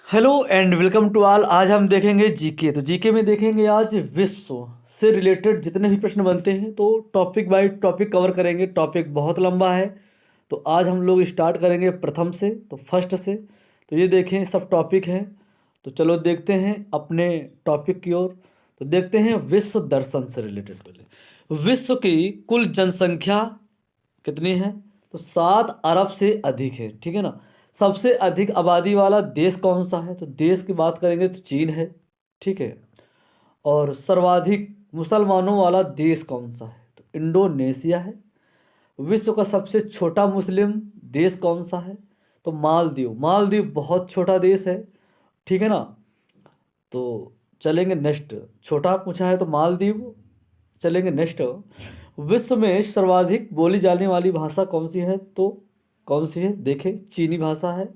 Hello and welcome to all. आज हम देखेंगे जीके। तो जीके में देखेंगे आज विश्व से रिलेटेड जितने भी प्रश्न बनते हैं, तो टॉपिक बाय टॉपिक कवर करेंगे। टॉपिक बहुत लंबा है, तो आज हम लोग स्टार्ट करेंगे प्रथम से, तो फर्स्ट से। तो ये देखें, सब टॉपिक हैं। तो चलो देखते हैं अपने टॉपिक की ओर। तो देखते हैं विश्व दर्शन से रिलेटेड। पहले विश्व की कुल जनसंख्या कितनी है? तो 7 अरब से अधिक है, ठीक है ना। सबसे अधिक आबादी वाला देश कौन सा है? तो देश की बात करेंगे तो चीन है, ठीक है। और सर्वाधिक मुसलमानों वाला देश कौन सा है? तो इंडोनेशिया है। विश्व का सबसे छोटा मुस्लिम देश कौन सा है? तो मालदीव। मालदीव बहुत छोटा देश है, ठीक है ना। तो चलेंगे नेक्स्ट। छोटा पूछा है तो मालदीव। चलेंगे नेक्स्ट। विश्व में सर्वाधिक बोली जाने वाली भाषा कौन सी है? तो कौन सी है? देखें, चीनी भाषा है,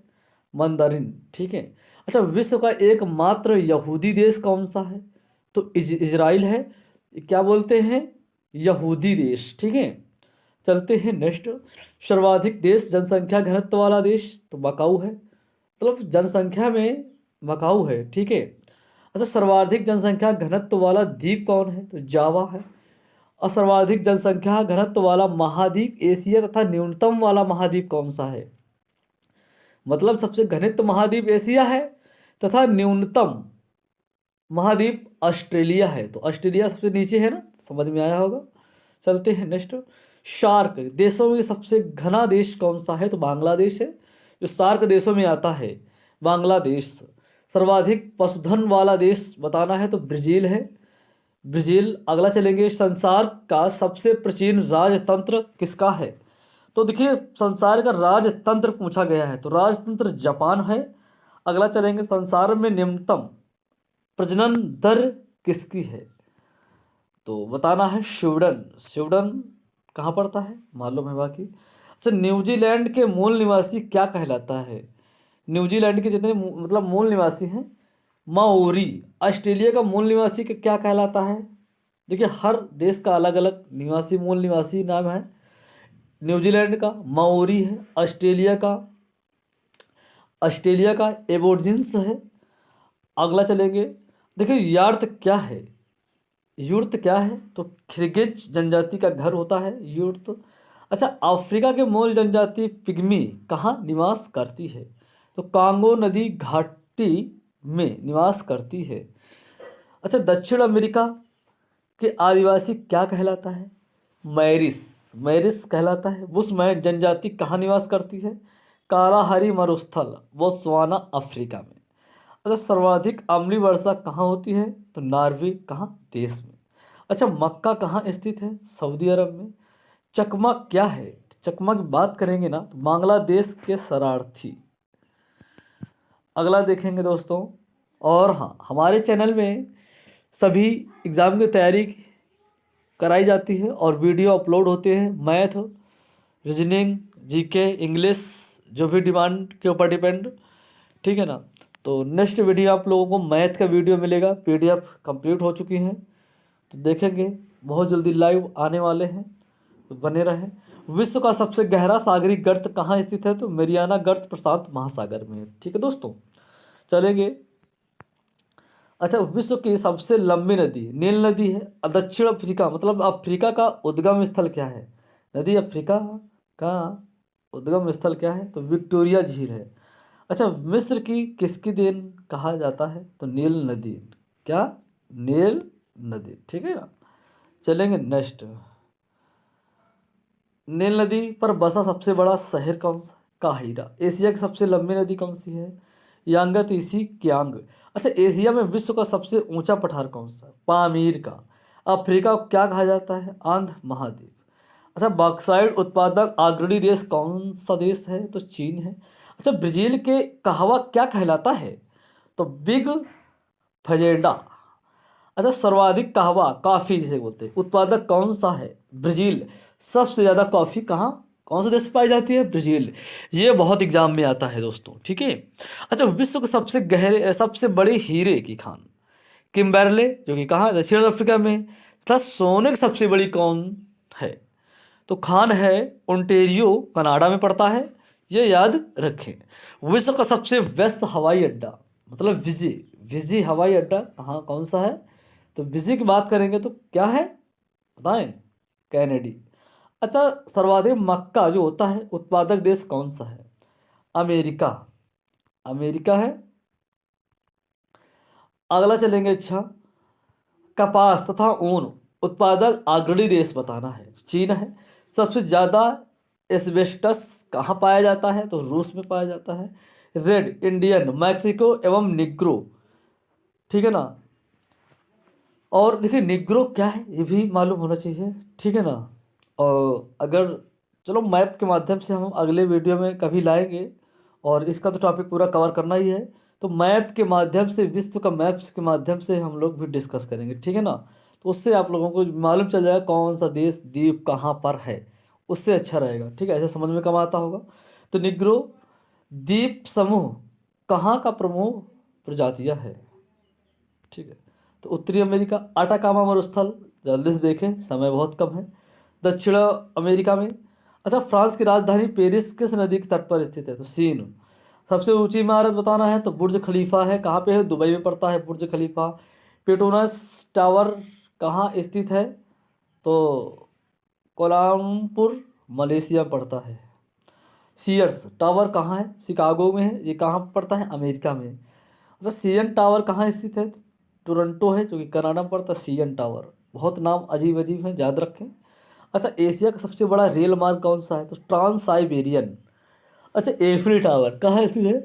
मंदारिन, ठीक है। अच्छा, विश्व का एकमात्र यहूदी देश कौन सा है? तो इजराइल है। क्या बोलते हैं? यहूदी देश, ठीक है। चलते हैं नेक्स्ट। सर्वाधिक देश जनसंख्या घनत्व वाला देश तो मकाऊ है, मतलब जनसंख्या में मकाऊ है, ठीक है। अच्छा, सर्वाधिक जनसंख्या घनत्व वाला द्वीप कौन है? तो जावा है। और सर्वाधिक जनसंख्या घनत्व वाला महाद्वीप एशिया तथा न्यूनतम वाला महाद्वीप कौन सा है? मतलब सबसे घनित महाद्वीप एशिया है तथा न्यूनतम महाद्वीप ऑस्ट्रेलिया है। तो ऑस्ट्रेलिया सबसे नीचे है ना, समझ में आया होगा। चलते हैं नेक्स्ट। शार्क देशों में सबसे घना देश कौन सा है? तो बांग्लादेश है, जो शार्क देशों में आता है, बांग्लादेश। सर्वाधिक पशुधन वाला देश बताना है तो ब्राज़ील है, ब्राज़ील। अगला चलेंगे, संसार का सबसे प्राचीन राजतंत्र किसका है? तो देखिए, संसार का राजतंत्र पूछा गया है, तो राजतंत्र जापान है। अगला चलेंगे, संसार में निम्नतम प्रजनन दर किसकी है? तो बताना है स्वीडन। स्वीडन कहाँ पड़ता है? मालूम है बाकी। अच्छा, न्यूजीलैंड के मूल निवासी क्या कहलाता है? न्यूजीलैंड के जितने मतलब मूल निवासी हैं, माओरी। ऑस्ट्रेलिया का मूल निवासी क्या कहलाता है? देखिए, हर देश का अलग अलग निवासी, मूल निवासी नाम है। न्यूजीलैंड का माओरी है, ऑस्ट्रेलिया का एबोर्जिन्स है। अगला चलेंगे, देखिए यार्त क्या है? यूर्त क्या है? तो खिरगिज जनजाति का घर होता है यूर्त। अच्छा, अफ्रीका के मूल जनजाति पिग्मी कहाँ निवास करती है? तो कांगो नदी घाटी में निवास करती है। अच्छा, दक्षिण अमेरिका के आदिवासी क्या कहलाता है? मैरिस। मैरिस कहलाता है। बुशमैन जनजाति कहाँ निवास करती है? कालाहारी मरुस्थल, बोत्सवाना, अफ्रीका में। अच्छा, सर्वाधिक अम्लीय वर्षा कहाँ होती है? तो नॉर्वे कहाँ देश में। अच्छा, मक्का कहाँ स्थित है? सऊदी अरब में। चकमा क्या है? चकमा की बात करेंगे ना तो बांग्लादेश के शरणार्थी। अगला देखेंगे दोस्तों। और हाँ, हमारे चैनल में सभी एग्ज़ाम की तैयारी कराई जाती है और वीडियो अपलोड होते हैं। मैथ, रीजनिंग, जीके, इंग्लिश, जो भी डिमांड के ऊपर डिपेंड, ठीक है ना। तो नेक्स्ट वीडियो आप लोगों को मैथ का वीडियो मिलेगा, पीडीएफ कंप्लीट हो चुकी हैं, तो देखेंगे। बहुत जल्दी लाइव आने वाले हैं, तो बने रहें। विश्व का सबसे गहरा सागरी गर्त कहाँ स्थित है? तो मेरियाना गर्त प्रशांत महासागर में है, ठीक है दोस्तों। चलेंगे। अच्छा, विश्व की सबसे लंबी नदी नील नदी है। दक्षिण अफ्रीका मतलब अफ्रीका का उद्गम स्थल क्या है? नदी अफ्रीका का उद्गम स्थल क्या है? तो विक्टोरिया झील है। अच्छा, मिस्र की किसकी देन कहा जाता है? तो नील नदी। क्या? नील नदी, ठीक है ना। चलेंगे नेक्स्ट। नील नदी पर बसा सबसे बड़ा शहर कौन सा? काहिरा। एशिया की सबसे लंबी नदी कौन सी है? यांगतीसी क्यांग। अच्छा, एशिया में विश्व का सबसे ऊंचा पठार कौन सा? पामीर का। अफ्रीका को क्या कहा जाता है? आंध्र महाद्वीप। अच्छा, बॉक्साइट उत्पादक अग्रणी देश कौन सा देश है? तो चीन है। अच्छा, ब्राजील के कहवा क्या कहलाता है? तो बिग फजेडा। अच्छा, सर्वाधिक कहवा कॉफी जिसे बोलते हैं उत्पादक कौन सा है? ब्राजील। सबसे ज़्यादा कॉफ़ी कहाँ, कौन से देश में पाई जाती है? ब्राज़ील। ये बहुत एग्जाम में आता है दोस्तों, ठीक है। अच्छा, विश्व के सबसे गहरे सबसे बड़े हीरे की खान किम्बरले, जो कि कहाँ, दक्षिण अफ्रीका में। तथा सोने की सबसे बड़ी कौन है? तो खान है ओंटेरियो, कनाडा में पड़ता है, ये याद रखें। विश्व का सबसे व्यस्त हवाई अड्डा मतलब विजी, विजी हवाई अड्डा कहाँ कौन सा है? तो विजी की बात करेंगे तो क्या है बताएं? कैनेडी। अच्छा, सर्वाधिक मक्का जो होता है उत्पादक देश कौन सा है? अमेरिका, अमेरिका है। अगला चलेंगे। अच्छा, कपास तथा ऊन उत्पादक अग्रणी देश बताना है, चीन है। सबसे ज़्यादा एस्बेस्टस कहाँ पाया जाता है? तो रूस में पाया जाता है। रेड इंडियन मैक्सिको एवं निग्रो, ठीक है ना। और देखिए निग्रो क्या है ये भी मालूम होना चाहिए, ठीक है ना। और अगर चलो मैप के माध्यम से हम अगले वीडियो में कभी लाएंगे, और इसका तो टॉपिक पूरा कवर करना ही है। तो मैप के माध्यम से, विश्व का मैप्स के माध्यम से हम लोग भी डिस्कस करेंगे, ठीक है ना। तो उससे आप लोगों को मालूम चल जाएगा कौन सा देश द्वीप कहाँ पर है, उससे अच्छा रहेगा, ठीक है, ऐसे समझ में कम आता होगा। तो निग्रो द्वीप समूह कहाँ का प्रमुख प्रजातियां है? ठीक है। तो उत्तरी अमेरिका आटाकामा मरुस्थल, जल्दी से देखें समय बहुत कम है। दक्षिण अमेरिका में, अच्छा फ्रांस की राजधानी पेरिस किस नदी के तट पर स्थित है? तो सीन। सबसे ऊंची इमारत बताना है तो बुर्ज खलीफा है, कहाँ पे है? दुबई में पड़ता है बुर्ज खलीफा। पेट्रोनस टावर कहाँ स्थित है? तो कोलालमपुर मलेशिया में पड़ता है। सीयर्स टावर कहाँ है? शिकागो में है, ये कहाँ पड़ता है? अमेरिका में। अच्छा, सीएन टावर कहाँ स्थित है? टोरंटो है, जो कि कनाडा में पड़ता है सीएन टावर। बहुत नाम अजीब अजीब हैं, याद रखें। अच्छा, एशिया का सबसे बड़ा रेल मार्ग कौन सा है? तो ट्रांस साइबेरियन। अच्छा, एफिल टावर कहाँ स्थित है?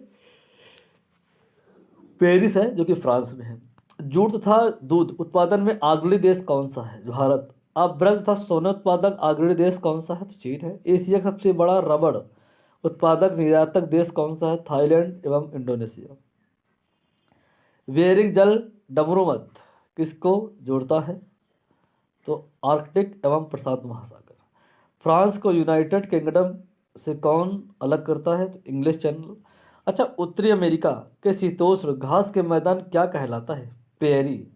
पेरिस है, जो कि फ्रांस में है। जूट तथा दूध उत्पादन में अग्रणी देश कौन सा है? भारत। अब ब्रज तथा सोना उत्पादक अग्रणी देश कौन सा है? तो चीन है। एशिया का सबसे बड़ा रबड़ उत्पादक निर्यातक देश कौन सा है? थाईलैंड एवं इंडोनेशिया। बेरिंग जल डमरूमत किसको जोड़ता है? तो आर्कटिक एवं प्रशांत महासागर। फ्रांस को यूनाइटेड किंगडम से कौन अलग करता है? तो इंग्लिश चैनल। अच्छा, उत्तरी अमेरिका के शीतोष्ण घास के मैदान क्या कहलाता है? प्रेरी।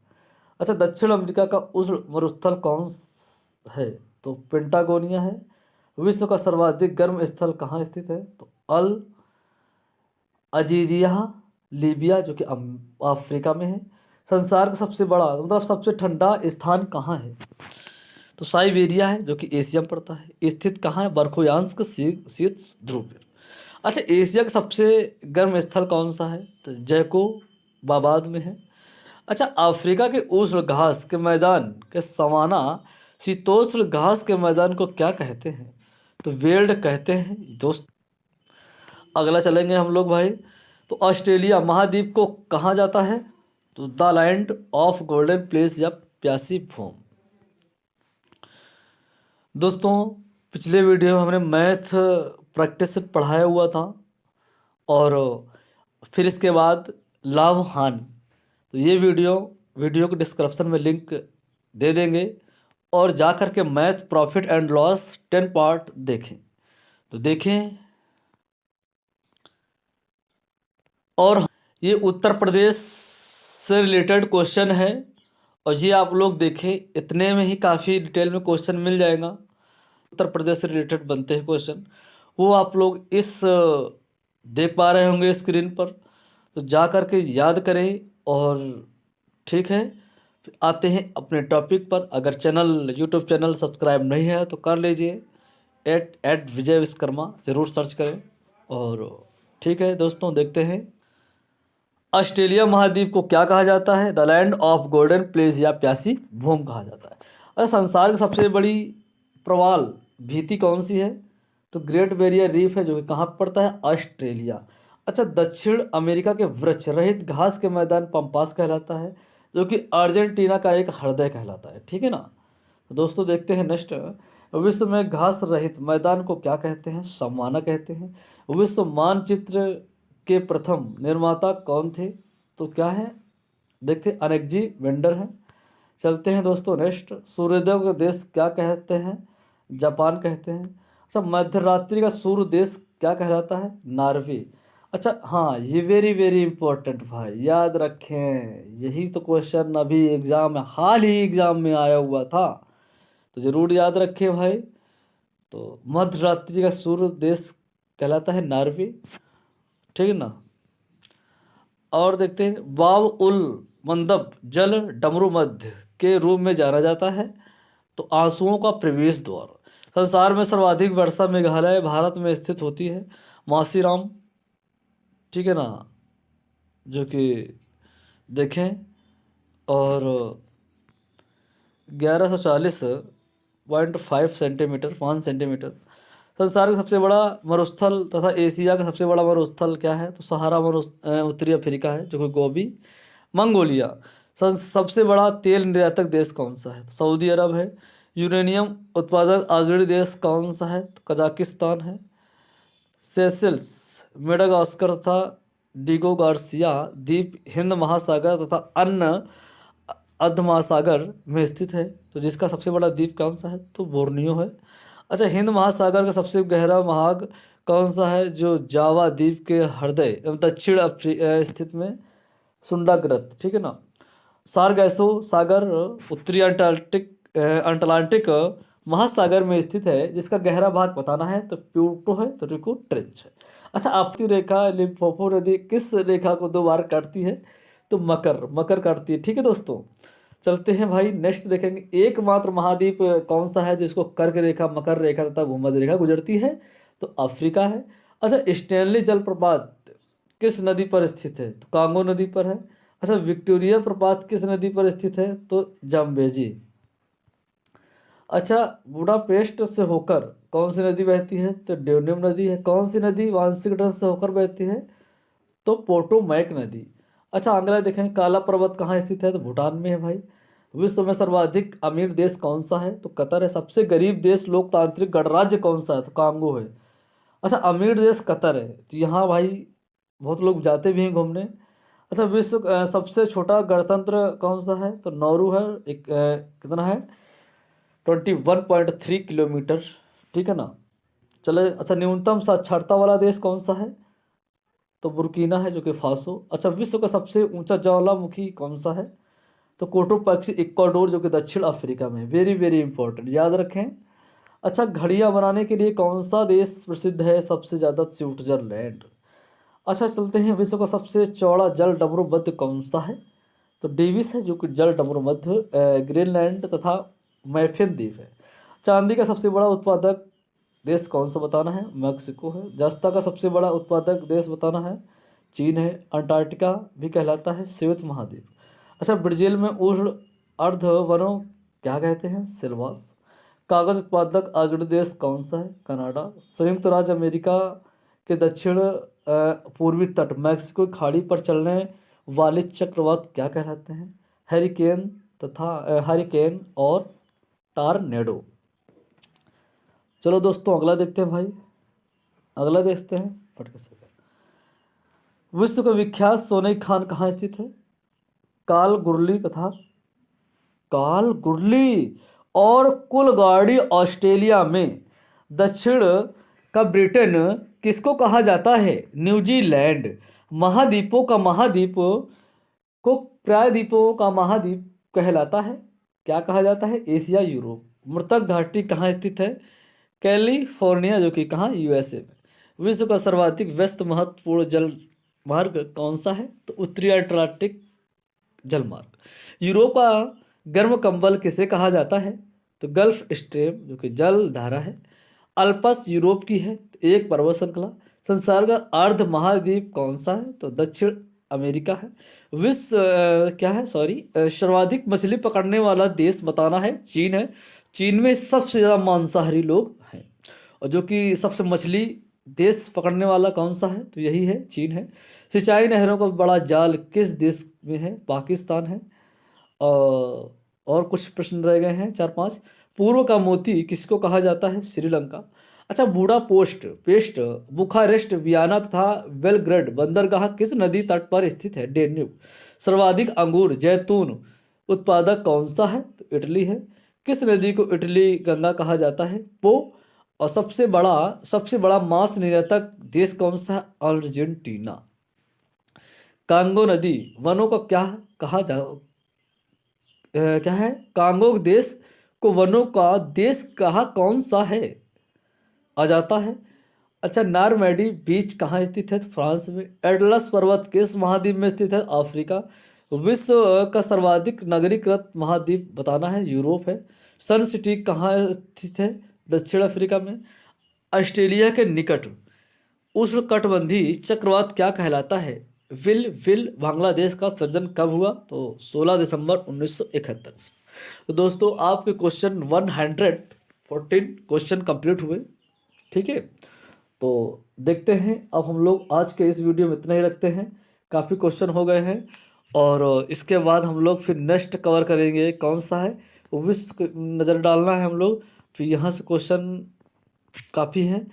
अच्छा, दक्षिण अमेरिका का उष्ण मरुस्थल कौन है? तो पेंटागोनिया है। विश्व का सर्वाधिक गर्म स्थल कहाँ स्थित है? तो अल अजीजिया लीबिया, जो कि अफ्रीका में है। संसार का सबसे बड़ा मतलब सबसे ठंडा स्थान कहाँ है? तो साइबेरिया है, जो कि एशिया में पड़ता है। स्थित कहाँ है? बर्फोयांश शीत ध्रुव पर। अच्छा, एशिया का सबसे गर्म स्थल कौन सा है? तो जैको बाबाद में है। अच्छा, अफ्रीका के उष्ण घास के मैदान के सवाना शीतोष्ण घास के मैदान को क्या कहते हैं? तो वेल्ड कहते हैं दोस्त। अगला चलेंगे हम लोग भाई। तो ऑस्ट्रेलिया महाद्वीप को कहा जाता है? तो the land of golden place या प्यासी भूमि। दोस्तों, पिछले वीडियो में हमने मैथ प्रैक्टिस से पढ़ाया हुआ था, और फिर इसके बाद लाभ हानि। तो ये वीडियो को डिस्क्रिप्शन में लिंक दे देंगे, और जा कर के math profit and loss 10 part देखें। तो देखें। और ये उत्तर प्रदेश से रिलेटेड क्वेश्चन है, और ये आप लोग देखें, इतने में ही काफ़ी डिटेल में क्वेश्चन मिल जाएगा। उत्तर प्रदेश से रिलेटेड बनते हैं क्वेश्चन, वो आप लोग इस देख पा रहे होंगे स्क्रीन पर। तो जा कर के याद करें, और ठीक है, फिर आते हैं अपने टॉपिक पर। अगर यूट्यूब चैनल सब्सक्राइब नहीं है तो कर लीजिए, एट विजय विश्वकर्मा ज़रूर सर्च करें। और ठीक है दोस्तों, देखते हैं ऑस्ट्रेलिया महाद्वीप को क्या कहा जाता है? The land of golden place या प्यासी भूमि कहा जाता है। अरे, संसार की सबसे बड़ी प्रवाल भीति कौन सी है? तो ग्रेट बैरियर रीफ है, जो कि कहाँ पर पड़ता है? ऑस्ट्रेलिया। अच्छा, दक्षिण अमेरिका के वृक्ष रहित घास के मैदान पंपास कहलाता है, जो कि अर्जेंटीना का एक हृदय कहलाता है, ठीक है ना। तो दोस्तों, देखते हैं नेक्स्ट। विश्व में घास रहित मैदान को क्या कहते हैं? सवाना कहते हैं। विश्व मानचित्र के प्रथम निर्माता कौन थे? तो क्या है? देखते हैं, अनेक्जी वेंडर हैं। चलते हैं दोस्तों नेक्स्ट। सूर्योदय का देश क्या कहते हैं? जापान कहते हैं। अच्छा, मध्यरात्रि का सूर्य देश क्या कहलाता है? नॉर्वे। अच्छा हाँ, ये वेरी वेरी इंपॉर्टेंट भाई, याद रखें, यही तो क्वेश्चन अभी एग्जाम में, हाल ही एग्जाम में आया हुआ था, तो ज़रूर याद रखें भाई। तो मध्यरात्रि का सूर्य देश कहलाता है नॉर्वे, ठीक है ना। और देखते हैं, बाब उल मंदब जल डमरू मध्य के रूप में जाना जाता है। तो आंसुओं का प्रवेश द्वार। संसार में सर्वाधिक वर्षा मेघालय भारत में स्थित होती है। मासीराम, ठीक है ना, जो कि देखें, और 1140.5 सेंटीमीटर, 5 सेंटीमीटर। संसार का सबसे बड़ा मरुस्थल तथा एशिया का सबसे बड़ा मरुस्थल क्या है? तो सहारा उत्तरी अफ्रीका है, जो कि गोबी। मंगोलिया। सबसे बड़ा तेल निर्यातक देश कौन सा है? तो सऊदी अरब है। यूरेनियम उत्पादक अग्रणी देश कौन सा है? तो कजाकिस्तान है। सेशेल्स, मेडागास्कर तथा डिगो गार्सिया द्वीप हिंद महासागर तथा अन्य अर्ध महासागर में स्थित है। तो जिसका सबसे बड़ा द्वीप कौन सा है? तो बोर्नियो है। अच्छा, हिंद महासागर का सबसे गहरा महाग कौन सा है? जो जावा द्वीप के हृदय एवं दक्षिण स्थित में सुंडाग्रत, ठीक है ना। सारगैसो सागर उत्तरी अटलांटिक महासागर में स्थित है, जिसका गहरा भाग बताना है। तो प्लूटो है, तो रिको ट्रेंच है। अच्छा, आपती रेखा लिम्फोफो नदी किस रेखा को 2 बार काटती है? तो मकर, मकर काटती है। ठीक है दोस्तों, चलते हैं भाई, नेक्स्ट देखेंगे। एकमात्र महाद्वीप कौन सा है जिसको कर्क रेखा, मकर रेखा तथा भूमध्य रेखा गुजरती है? तो अफ्रीका है। अच्छा, स्टैनली जलप्रपात किस नदी पर स्थित है? तो कांगो नदी पर है। अच्छा, विक्टोरिया प्रपात किस नदी पर स्थित है? तो जाम्बेजी। अच्छा, बुडापेस्ट से होकर कौन सी नदी बहती है? तो ड्यूनियम नदी है। कौन सी नदी वांशिकटन से होकर बहती है? तो पोटोमैक नदी। अच्छा, अगला देखें, काला पर्वत कहाँ स्थित है? तो भूटान में है भाई। विश्व में सर्वाधिक अमीर देश कौन सा है? तो कतर है। सबसे गरीब देश लोकतांत्रिक गणराज्य कौन सा है? तो कांगो है। अच्छा, अमीर देश कतर है, तो यहाँ भाई बहुत लोग जाते भी हैं घूमने। अच्छा, विश्व सबसे छोटा गणतंत्र कौन सा है? तो नौरू है। कितना है? 21.3 किलोमीटर, ठीक है ना। चले, अच्छा, न्यूनतम साक्षरता वाला देश कौन सा है? तो बुर्कीना है, जो कि फासो। अच्छा, विश्व का सबसे ऊंचा ज्वालामुखी कौन सा है? तो कोटोपैक्सी इक्वाडोर, जो कि दक्षिण अफ्रीका में। वेरी वेरी इंपॉर्टेंट, याद रखें। अच्छा, घड़ियां बनाने के लिए कौन सा देश प्रसिद्ध है सबसे ज़्यादा? स्विट्जरलैंड। अच्छा, चलते हैं, विश्व का सबसे चौड़ा जल डमरू मध्य कौन सा है? तो डेविस है, जो कि जल डमरू मध्य ग्रीनलैंड तथा मैफिन द्वीप है। चांदी का सबसे बड़ा उत्पादक देश कौन सा बताना है? मैक्सिको है। जस्ता का सबसे बड़ा उत्पादक देश बताना है? चीन है। अंटार्कटिका भी कहलाता है श्वेत महाद्वीप। अच्छा, ब्राजील में उष्ण अर्ध वनों क्या कहते हैं? सिल्वास। कागज उत्पादक अग्रणी देश कौन सा है? कनाडा। संयुक्त राज्य अमेरिका के दक्षिण पूर्वी तट मैक्सिको की खाड़ी पर चलने वाले चक्रवात क्या कहलाते हैं? हरिकेन हरिकेन और टारनेडो। चलो दोस्तों, अगला देखते हैं भाई, अगला देखते हैं फटके से। विश्व का विख्यात सोने की खान कहाँ स्थित है? काल गुरली तथा काल गुरली और कुलगाड़ी ऑस्ट्रेलिया में। दक्षिण का ब्रिटेन किसको कहा जाता है? न्यूजीलैंड। महाद्वीपों का महाद्वीप को प्रायद्वीपों का महाद्वीप कहलाता है। क्या कहा जाता है? Asia, Europe. मृतक घाटी कहाँ स्थित है? कैलिफोर्निया, जो कि कहाँ? यूएसए में। विश्व का सर्वाधिक व्यस्त महत्वपूर्ण जल मार्ग कौन सा है? तो उत्तरी अटलांटिक जलमार्ग। यूरोप का गर्म कंबल किसे कहा जाता है? तो गल्फ स्ट्रीम, जो कि जल धारा है। अल्पस यूरोप की है, एक पर्वत श्रृंखला। संसार का अर्ध महाद्वीप कौन सा है? तो दक्षिण अमेरिका है। विश्व क्या है, सॉरी, सर्वाधिक मछली पकड़ने वाला देश बताना है? चीन है। चीन में सबसे ज़्यादा मांसाहारी लोग हैं। और जो कि सबसे मछली देश पकड़ने वाला कौन सा है? तो यही है, चीन है। सिंचाई नहरों का बड़ा जाल किस देश में है? पाकिस्तान है। और कुछ प्रश्न रह गए हैं, 4-5। पूर्व का मोती किसको कहा जाता है? श्रीलंका। अच्छा, बूढ़ा पोस्ट पेस्ट बुखारेस्ट वियना तथा बेलग्रेड बंदरगाह किस नदी तट पर स्थित है? डेन्यूब। सर्वाधिक अंगूर जैतून उत्पादक कौन सा है? तो इटली है। किस नदी को इटली गंगा कहा जाता है? पो। और सबसे बड़ा मांस निर्यातक देश कौन सा है? अर्जेंटीना। कांगो नदी वनों का क्या है? कांगो देश को वनों का देश कहा कौन सा है? आ जाता है। अच्छा, नॉर्मैडी बीच कहाँ स्थित है? फ्रांस में। एटलस पर्वत किस महाद्वीप में स्थित है? अफ्रीका। विश्व का सर्वाधिक नगरीकृत महाद्वीप बताना है, यूरोप है। सन सिटी कहाँ स्थित है? दक्षिण अफ्रीका में। ऑस्ट्रेलिया के निकट उष्णकटिबंधीय चक्रवात क्या कहलाता है? विल विल बांग्लादेश का सृजन कब हुआ? तो 16 दिसंबर 1971। तो दोस्तों आपके क्वेश्चन 114 क्वेश्चन कंप्लीट हुए। ठीक है, तो देखते हैं अब हम लोग आज के इस वीडियो में इतना ही रखते हैं। काफ़ी क्वेश्चन हो गए हैं और इसके बाद हम लोग फिर नेक्स्ट कवर करेंगे कौन सा है वो भी नज़र डालना है हम लोग। फिर यहाँ से क्वेश्चन काफ़ी हैं